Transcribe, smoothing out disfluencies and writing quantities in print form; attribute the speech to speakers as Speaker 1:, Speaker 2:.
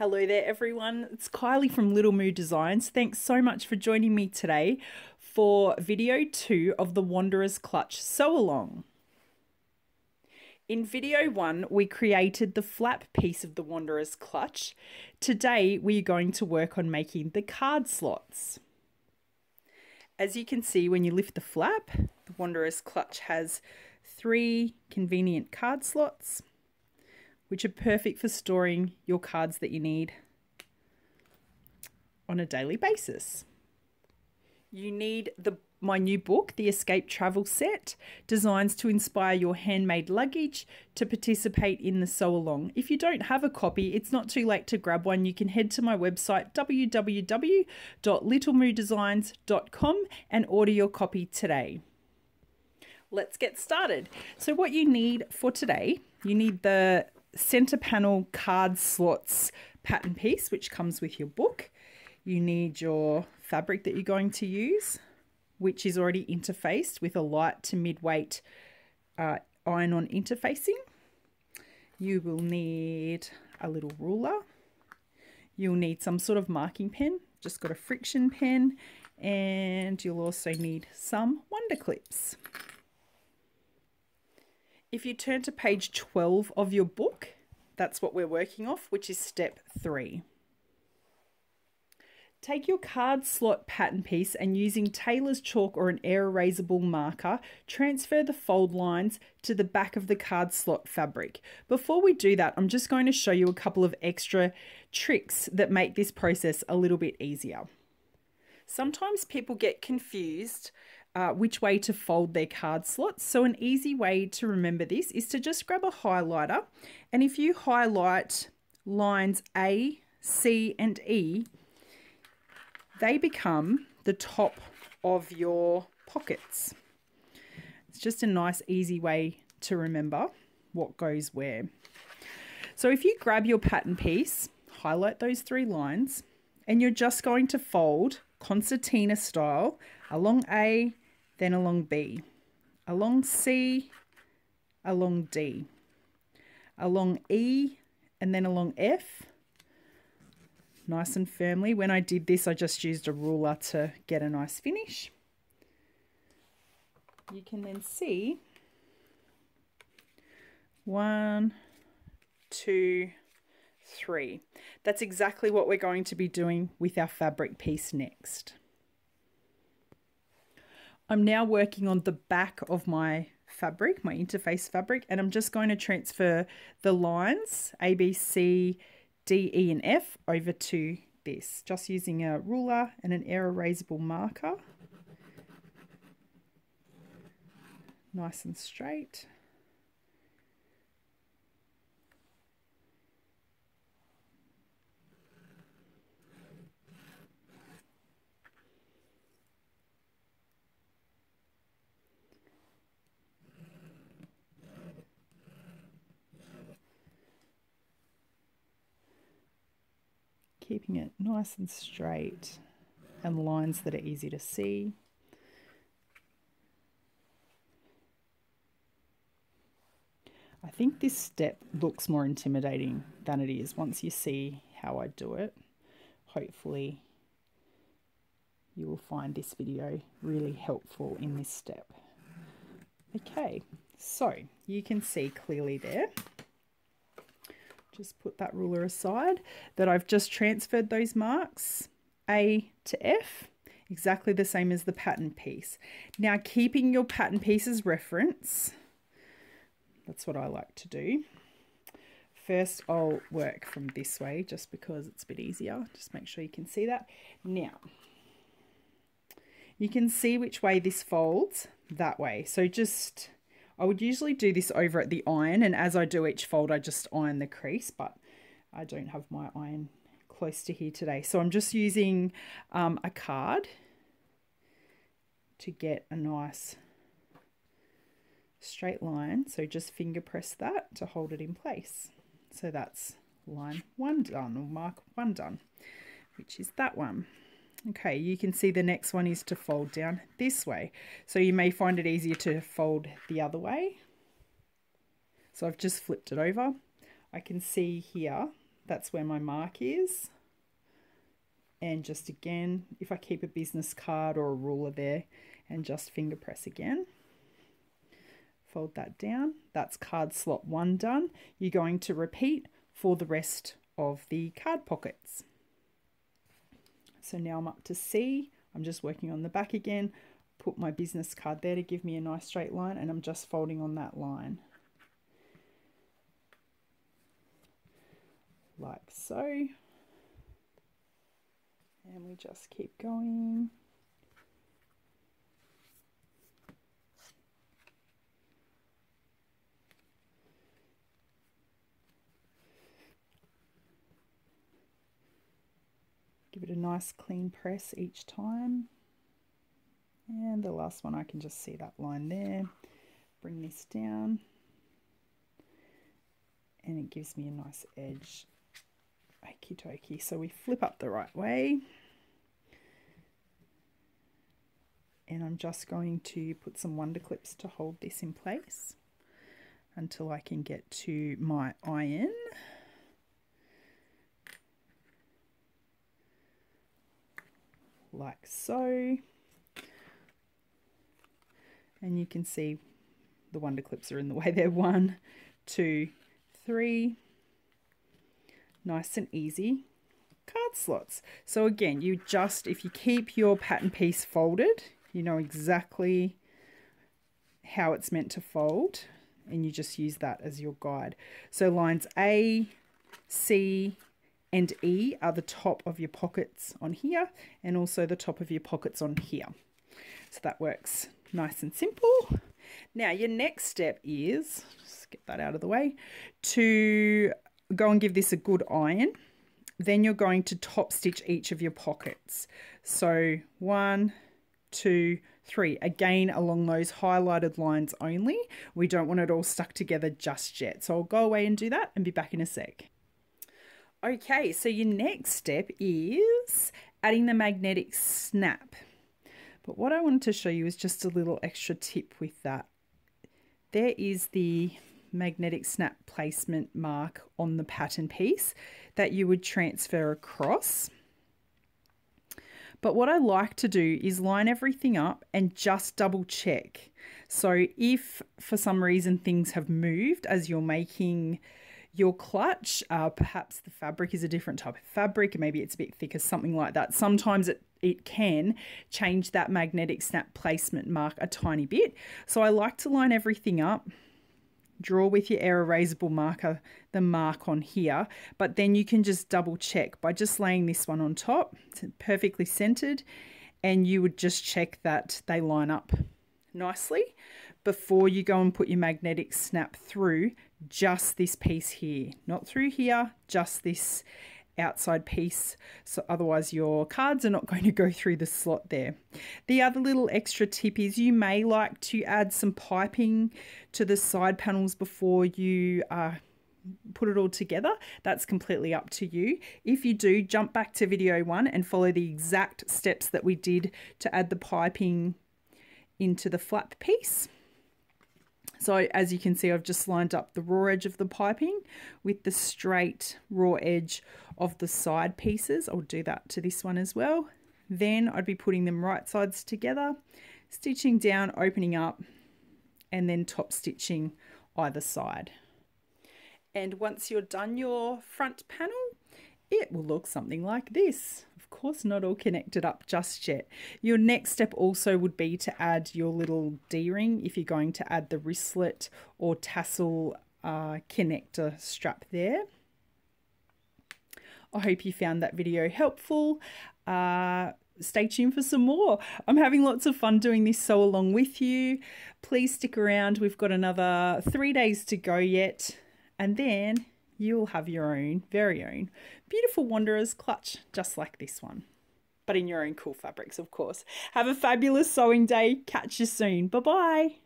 Speaker 1: Hello there everyone, it's Kylie from Little Moo Designs. Thanks so much for joining me today for video 2 of the Wanderer's Clutch Sew Along. In video 1 we created the flap piece of the Wanderer's Clutch. Today we're going to work on making the card slots. As you can see, when you lift the flap, the Wanderer's Clutch has 3 convenient card slots, which are perfect for storing your cards that you need on a daily basis. You need my new book, The Escape Travel Set, Designs to Inspire Your Handmade Luggage to Participate in the Sew Along. If you don't have a copy, it's not too late to grab one. You can head to my website, www.littlemoodesigns.com, and order your copy today. Let's get started. So what you need for today, you need the center panel card slots pattern piece, which comes with your book. You need your fabric that you're going to use, which is already interfaced with a light to mid-weight iron-on interfacing. You will need a little ruler. You'll need some sort of marking pen, just got a friction pen, and you'll also need some wonder clips. If you turn to page 12 of your book, that's what we're working off, which is step 3. Take your card slot pattern piece and using tailor's chalk or an air erasable marker, transfer the fold lines to the back of the card slot fabric. Before we do that, I'm just going to show you a couple of extra tricks that make this process a little bit easier. Sometimes people get confused which way to fold their card slots. So an easy way to remember this is to just grab a highlighter, and if you highlight lines A, C and E, they become the top of your pockets. It's just a nice easy way to remember what goes where. So if you grab your pattern piece, highlight those 3 lines, and you're just going to fold concertina style along A, then along B, along C, along D, along E, and then along F, nice and firmly. When I did this, I just used a ruler to get a nice finish. You can then see 1, 2, 3. That's exactly what we're going to be doing with our fabric piece next. I'm now working on the back of my fabric, my interface fabric, and I'm just going to transfer the lines A, B, C, D, E and F over to this, just using a ruler and an air erasable marker. Nice and straight. Keeping it nice and straight and lines that are easy to see. I think this step looks more intimidating than it is once you see how I do it. Hopefully you will find this video really helpful in this step. Okay, so you can see clearly there. Just put that ruler aside, that I've just transferred those marks A to F, exactly the same as the pattern piece. Now keeping your pattern piece as reference, that's what I like to do. First I'll work from this way just because it's a bit easier. Just make sure you can see that. Now you can see which way this folds, that way. So I would usually do this over at the iron, and as I do each fold I just iron the crease, but I don't have my iron close to here today. So I'm just using a card to get a nice straight line. So just finger press that to hold it in place. So that's line 1 done, or mark 1 done, which is that one. Okay, you can see the next one is to fold down this way. So you may find it easier to fold the other way. So I've just flipped it over. I can see here that's where my mark is. And just again, if I keep a business card or a ruler there and just finger press again, fold that down. That's card slot 1 done. You're going to repeat for the rest of the card pockets. So now I'm up to C. I'm just working on the back again. Put my business card there to give me a nice straight line, and I'm just folding on that line. Like so. And we just keep going. Give it a nice clean press each time. And the last one, I can just see that line there. Bring this down. And it gives me a nice edge. Okie dokie. So we flip up the right way. And I'm just going to put some wonder clips to hold this in place until I can get to my iron. Like so. And you can see the wonder clips are in the way there. 1, 2, 3. Nice and easy card slots. So again, you just, if you keep your pattern piece folded, you know exactly how it's meant to fold, and you just use that as your guide. So lines A, C, and E are the top of your pockets on here, and also the top of your pockets on here. So that works nice and simple. Now your next step is, just get that out of the way, to go and give this a good iron. Then you're going to top stitch each of your pockets. So 1, 2, 3, again along those highlighted lines only. We don't want it all stuck together just yet. So I'll go away and do that and be back in a sec. Okay, so your next step is adding the magnetic snap. But what I wanted to show you is just a little extra tip with that. There is the magnetic snap placement mark on the pattern piece that you would transfer across. But what I like to do is line everything up and just double check. So if for some reason things have moved as you're making your clutch, perhaps the fabric is a different type of fabric, maybe it's a bit thicker, something like that. Sometimes it can change that magnetic snap placement mark a tiny bit. So I like to line everything up, draw with your air erasable marker the mark on here, but then you can just double check by just laying this one on top. It's perfectly centered, and you would just check that they line up nicely before you go and put your magnetic snap through just this piece here, not through here, just this outside piece, so otherwise your cards are not going to go through the slot there. The other little extra tip is you may like to add some piping to the side panels before you put it all together. That's completely up to you. If you do, jump back to video 1 and follow the exact steps that we did to add the piping into the flap piece. So as you can see, I've just lined up the raw edge of the piping with the straight raw edge of the side pieces. I'll do that to this one as well. Then I'd be putting them right sides together, stitching down, opening up, and then top stitching either side. And once you're done your front panel, it will look something like this. Of course, not all connected up just yet. Your next step also would be to add your little D-ring if you're going to add the wristlet or tassel connector strap there. I hope you found that video helpful. Stay tuned for some more. I'm having lots of fun doing this sew along with you. Please stick around. We've got another 3 days to go yet, and then you'll have your own, very own, beautiful Wanderers clutch just like this one, but in your own cool fabrics, of course. Have a fabulous sewing day. Catch you soon. Bye-bye.